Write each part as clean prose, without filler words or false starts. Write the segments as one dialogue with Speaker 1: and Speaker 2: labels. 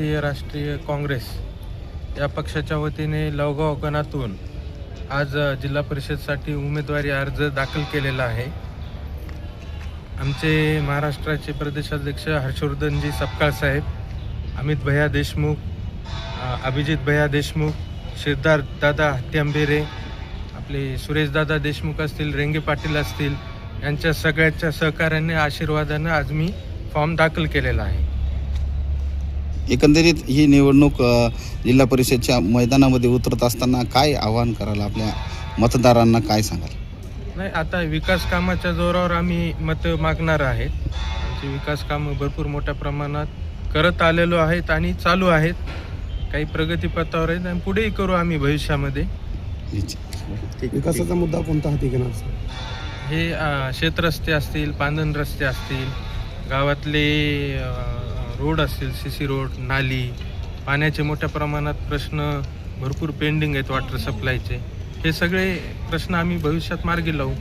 Speaker 1: भारतीय राष्ट्रीय काँग्रेस या पक्षाच्या वतीने लवगाव गणातून आज जिल्हा परिषदसाठी उमेदवारी अर्ज दाखल केलेला आहे. आमचे महाराष्ट्राचे प्रदेशाध्यक्ष हर्षवर्धनजी सपकाळ साहेब, अमित भैया देशमुख, अभिजित भैया देशमुख, सिद्धार्थ दादा हत्यांबेरे, आपले सुरेश दादा देशमुख असतील, रेंगे पाटील असतील, यांच्या सगळ्याच्या सहकार्याने आशीर्वादाने आज मी फॉर्म दाखल केलेला आहे.
Speaker 2: एकंदरीत ही निवडणूक जिल्हा परिषदच्या मैदानामध्ये उतरत असताना काय आवाहन कराल, आपल्या मतदारांना काय सांगाल?
Speaker 1: नाही, आता विकास कामाच्या जोरावर आम्ही मतं मागणार आहेत. आमची विकास कामं भरपूर मोठ्या प्रमाणात करत आलेलो आहेत आणि चालू आहेत. काही प्रगतीपथावर आहेत आणि पुढेही करू आम्ही भविष्यामध्ये.
Speaker 3: विकासाचा मुद्दा कोणता हाती घेणार सर?
Speaker 1: हे शेतरस्ते असतील, पांदन रस्ते असतील, गावातले रोड असतील, CC रोड, नाली, पाण्याचे मोठ्या प्रमाणात प्रश्न भरपूर पेंडिंग आहेत, वॉटर सप्लायचे. हे सगळे प्रश्न आम्ही भविष्यात मार्गी लावू.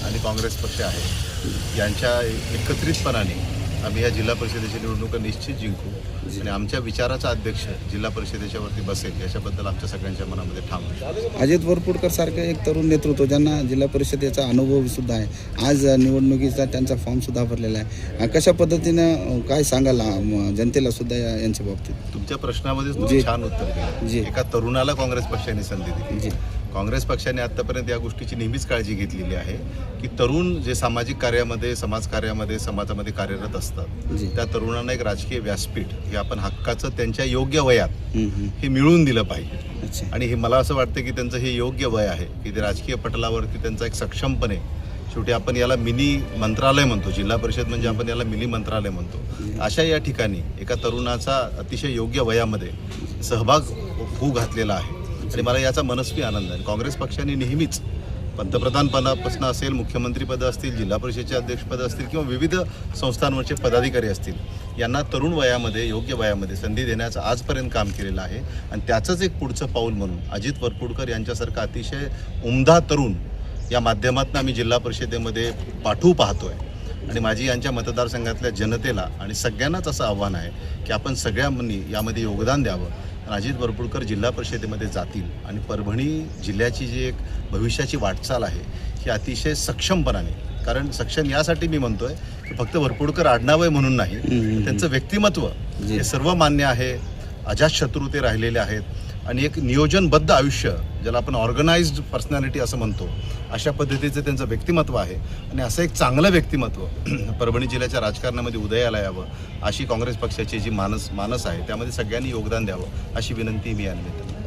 Speaker 4: आणि काँग्रेस पक्ष आहे यांच्या एकत्रितपणाने आम्ही या जिल्हा परिषदेची निवडणुका निश्चित जिंकू आणि आमच्या विचाराचा अध्यक्ष जिल्हा परिषदेच्या वरती बसेल याच्याबद्दल आमच्या सगळ्यांच्या मनामध्ये ठाम आहे.
Speaker 2: अजित वरपुडकर सारखे एक तरुण नेतृत्व ज्यांना जिल्हा परिषदेचा अनुभव सुद्धा आहे, आज निवडणुकीचा त्यांचा फॉर्म सुद्धा भरलेला आहे. कशा पद्धतीनं काय सांगाल जनतेला सुद्धा यांच्या बाबतीत?
Speaker 4: तुमच्या प्रश्नामध्ये तुम्ही छान उत्तर दिलं. एका तरुणाला काँग्रेस पक्षाने संधी दिली. काँग्रेस पक्षाने आत्तापर्यंत या गोष्टीची नेहमीच काळजी घेतलेली आहे की तरुण जे सामाजिक कार्यामध्ये, समाजकार्यामध्ये, समाजामध्ये कार्यरत असतात, त्या तरुणांना एक राजकीय व्यासपीठ हे आपण हक्काचं त्यांच्या योग्य वयात हे मिळवून दिलं पाहिजे. आणि हे मला असं वाटतं की त्यांचं हे योग्य वय आहे की ते राजकीय पटलावरती त्यांचा एक सक्षमपणे, शेवटी आपण याला मिनी मंत्रालय म्हणतो, जिल्हा परिषद म्हणजे आपण याला मिनी मंत्रालय म्हणतो, अशा या ठिकाणी एका तरुणाचा अतिशय योग्य वयामध्ये सहभाग होऊ घातलेला आहे. आणि मला याचा मनस्वी आनंद आहे. काँग्रेस पक्षाने नेहमीच पंतप्रधानपदापासून असेल, मुख्यमंत्रीपदं असतील, जिल्हा परिषदेचे अध्यक्षपदं असतील किंवा विविध संस्थांवरचे पदाधिकारी असतील, यांना तरुण वयामध्ये, योग्य वयामध्ये संधी देण्याचं आजपर्यंत काम केलेलं आहे. आणि त्याचंच एक पुढचं पाऊल म्हणून अजित वरपुडकर यांच्यासारखा अतिशय उमदा तरुण या माध्यमातून आम्ही जिल्हा परिषदेमध्ये पाठवू पाहतो आहे. आणि माझी यांच्या मतदारसंघातल्या जनतेला आणि सगळ्यांनाच असं आव्हान आहे की आपण सगळ्यांनी यामध्ये योगदान द्यावं. अजित वरपुडकर जिल्हा परिषदेमध्ये जातील आणि परभणी जिल्ह्याची जी एक भविष्याची वाटचाल आहे ही अतिशय सक्षमपणाने, कारण सक्षम यासाठी मी म्हणतोय की फक्त वरपुडकर आडनाव आहे म्हणून नाही, त्यांचं व्यक्तिमत्व हे सर्व मान्य आहे, अजातशत्रू ते राहिलेले आहेत आणि एक नियोजनबद्ध आयुष्य, ज्याला आपण ऑर्गनाइज्ड पर्सनॅलिटी असं म्हणतो, अशा पद्धतीचं त्यांचं व्यक्तिमत्व आहे. आणि असं एक चांगलं व्यक्तिमत्व परभणी जिल्ह्याच्या राजकारणामध्ये उदयाला यावं अशी काँग्रेस पक्षाची जी मानस आहे त्यामध्ये सगळ्यांनी योगदान द्यावं अशी विनंती मी यानिमित्ताने